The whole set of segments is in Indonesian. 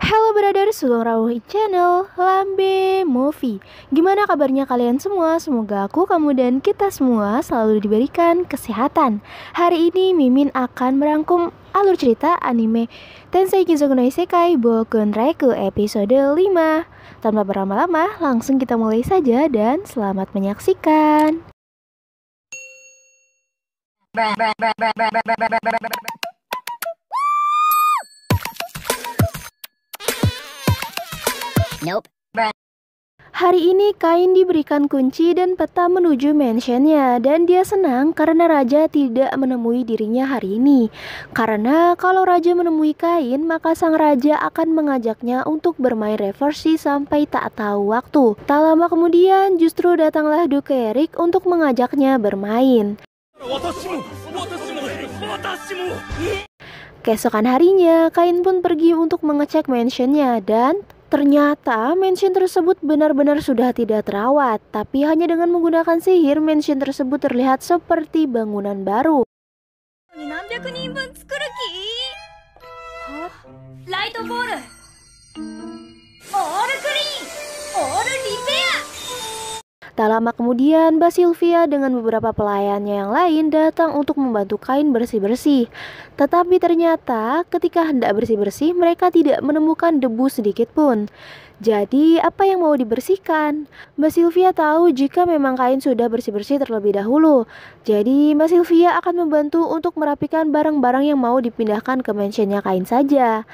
Halo brothers, welcome Rawuhi Channel Lambe Movie. Gimana kabarnya kalian semua? Semoga aku, kamu, dan kita semua selalu diberikan kesehatan. Hari ini Mimin akan merangkum alur cerita anime Tensei Kizoku no Isekai Boku no Reku episode 5. Tanpa berlama-lama, langsung kita mulai saja dan selamat menyaksikan. Nope. Hari ini Kain diberikan kunci dan peta menuju mansionnya, dan dia senang karena Raja tidak menemui dirinya hari ini. Karena kalau Raja menemui Kain, maka sang Raja akan mengajaknya untuk bermain reversi sampai tak tahu waktu. Tak lama kemudian justru datanglah Duke Eric untuk mengajaknya bermain. Keesokan harinya, Kain pun pergi untuk mengecek mansionnya, dan ternyata mansion tersebut benar-benar sudah tidak terawat. Tapi hanya dengan menggunakan sihir, mansion tersebut terlihat seperti bangunan baru. Tak lama kemudian, Mbak Sylvia dengan beberapa pelayannya yang lain datang untuk membantu Kain bersih-bersih. Tetapi ternyata ketika hendak bersih-bersih, mereka tidak menemukan debu sedikit pun. Jadi apa yang mau dibersihkan? Mbak Sylvia tahu jika memang Kain sudah bersih-bersih terlebih dahulu. Jadi Mbak Sylvia akan membantu untuk merapikan barang-barang yang mau dipindahkan ke mansionnya Kain saja.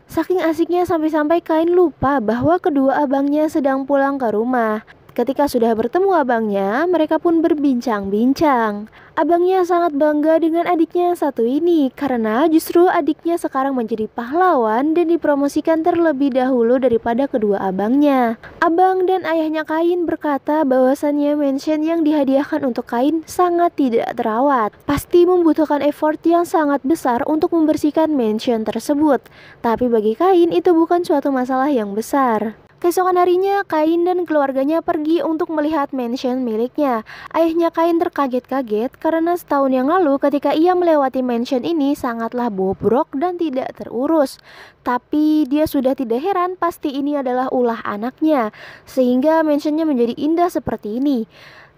Saking asiknya sampai-sampai Kain lupa bahwa kedua abangnya sedang pulang ke rumah. Ketika sudah bertemu abangnya, mereka pun berbincang-bincang. Abangnya sangat bangga dengan adiknya yang satu ini, karena justru adiknya sekarang menjadi pahlawan dan dipromosikan terlebih dahulu daripada kedua abangnya. Abang dan ayahnya Kain berkata bahwasannya mansion yang dihadiahkan untuk Kain sangat tidak terawat. Pasti membutuhkan effort yang sangat besar untuk membersihkan mansion tersebut. Tapi bagi Kain itu bukan suatu masalah yang besar. Keesokan harinya, Kain dan keluarganya pergi untuk melihat mansion miliknya. Ayahnya Kain terkaget-kaget karena setahun yang lalu ketika ia melewati mansion ini sangatlah bobrok dan tidak terurus. Tapi dia sudah tidak heran, pasti ini adalah ulah anaknya, sehingga mansionnya menjadi indah seperti ini.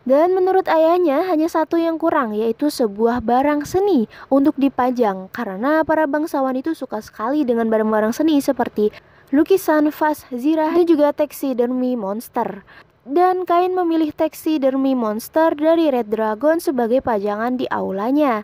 Dan menurut ayahnya hanya satu yang kurang, yaitu sebuah barang seni untuk dipajang, karena para bangsawan itu suka sekali dengan barang-barang seni seperti lukisan, vas, zirah, dan juga taxidermy monster. Dan Kain memilih taxidermy monster dari Red Dragon sebagai pajangan di aulanya.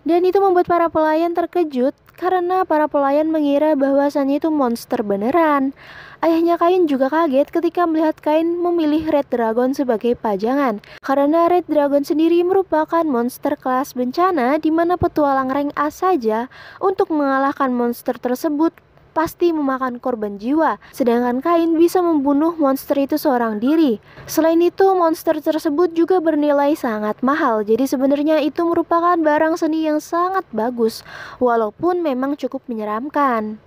Dan itu membuat para pelayan terkejut karena para pelayan mengira bahwasannya itu monster beneran. Ayahnya Kain juga kaget ketika melihat Kain memilih Red Dragon sebagai pajangan, karena Red Dragon sendiri merupakan monster kelas bencana di mana petualang rank A saja untuk mengalahkan monster tersebut pasti memakan korban jiwa, sedangkan Kain bisa membunuh monster itu seorang diri. Selain itu, monster tersebut juga bernilai sangat mahal, jadi sebenarnya itu merupakan barang seni yang sangat bagus, walaupun memang cukup menyeramkan.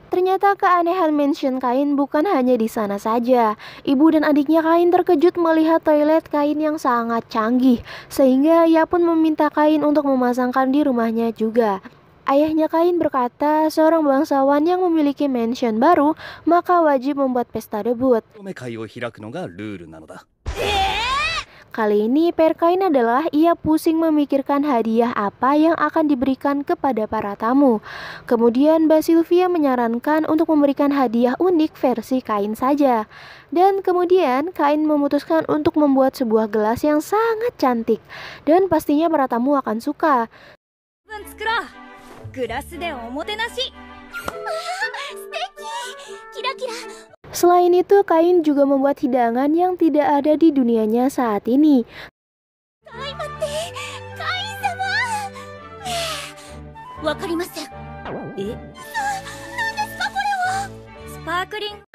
Ternyata keanehan mansion Kain bukan hanya di sana saja. Ibu dan adiknya Kain terkejut melihat toilet Kain yang sangat canggih, sehingga ia pun meminta Kain untuk memasangkan di rumahnya juga. Ayahnya Kain berkata, seorang bangsawan yang memiliki mansion baru, maka wajib membuat pesta debut. Kali ini PR Kain adalah ia pusing memikirkan hadiah apa yang akan diberikan kepada para tamu. Kemudian Mbak Sylvia menyarankan untuk memberikan hadiah unik versi Kain saja. Dan kemudian Kain memutuskan untuk membuat sebuah gelas yang sangat cantik, dan pastinya para tamu akan suka. Selain itu, Kain juga membuat hidangan yang tidak ada di dunianya saat ini.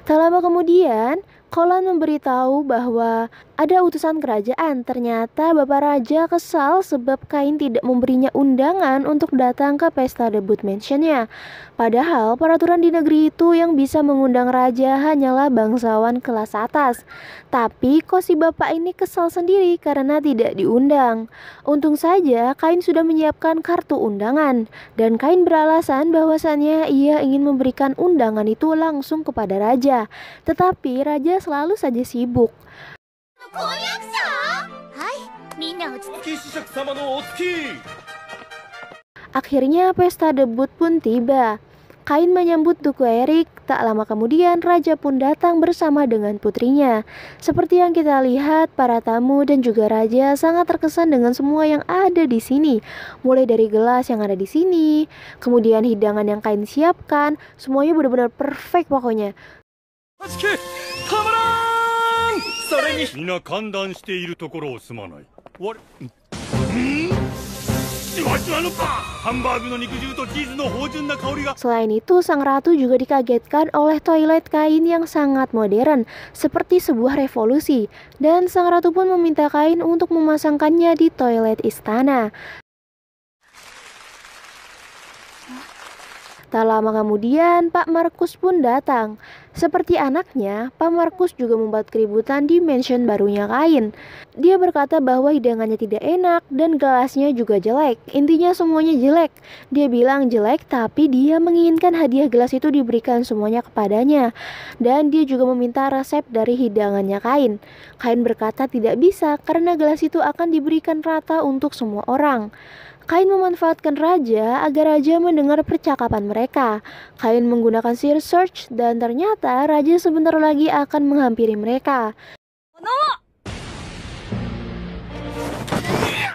Tak lama kemudian, Kolan memberitahu bahwa Ada utusan kerajaan, ternyata Bapak Raja kesal sebab Kain tidak memberinya undangan untuk datang ke pesta debut mansionnya. Padahal peraturan di negeri itu yang bisa mengundang raja hanyalah bangsawan kelas atas. Tapi kok si bapak ini kesal sendiri karena tidak diundang. Untung saja Kain sudah menyiapkan kartu undangan. Dan Kain beralasan bahwasannya ia ingin memberikan undangan itu langsung kepada raja. Tetapi raja selalu saja sibuk. Akhirnya pesta debut pun tiba. Kain menyambut Duku Erik. Tak lama kemudian raja pun datang bersama dengan putrinya. Seperti yang kita lihat, para tamu dan juga raja sangat terkesan dengan semua yang ada di sini. Mulai dari gelas yang ada di sini, kemudian hidangan yang Kain siapkan, semuanya benar-benar perfect pokoknya. 皆歓談しているところをすまない。Selain itu, sang ratu juga dikagetkan oleh toilet Kain yang sangat modern, seperti sebuah revolusi. Dan sang ratu pun meminta Kain untuk memasangkannya di toilet istana. Tak lama kemudian, Pak Markus pun datang. Seperti anaknya, Pak Markus juga membuat keributan di mansion barunya Kain. Dia berkata bahwa hidangannya tidak enak dan gelasnya juga jelek. Intinya semuanya jelek. Dia bilang jelek, tapi dia menginginkan hadiah gelas itu diberikan semuanya kepadanya. Dan dia juga meminta resep dari hidangannya Kain. Kain berkata tidak bisa karena gelas itu akan diberikan rata untuk semua orang. Kain memanfaatkan raja agar raja mendengar percakapan mereka. Kain menggunakan search dan ternyata raja sebentar lagi akan menghampiri mereka.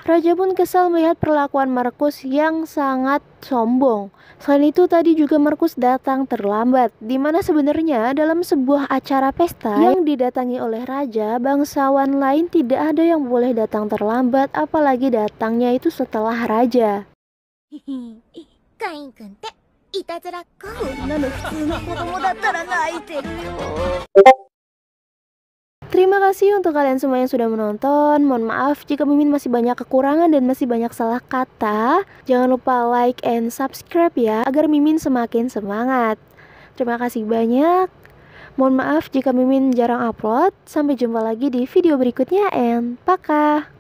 Raja pun kesal melihat perlakuan Markus yang sangat sombong. Selain itu tadi juga Markus datang terlambat, di mana sebenarnya dalam sebuah acara pesta yang didatangi oleh raja, bangsawan lain tidak ada yang boleh datang terlambat, apalagi datangnya itu setelah raja. Terima kasih untuk kalian semua yang sudah menonton. Mohon maaf jika Mimin masih banyak kekurangan dan masih banyak salah kata. Jangan lupa like and subscribe ya, agar Mimin semakin semangat. Terima kasih banyak. Mohon maaf jika Mimin jarang upload. Sampai jumpa lagi di video berikutnya and paka.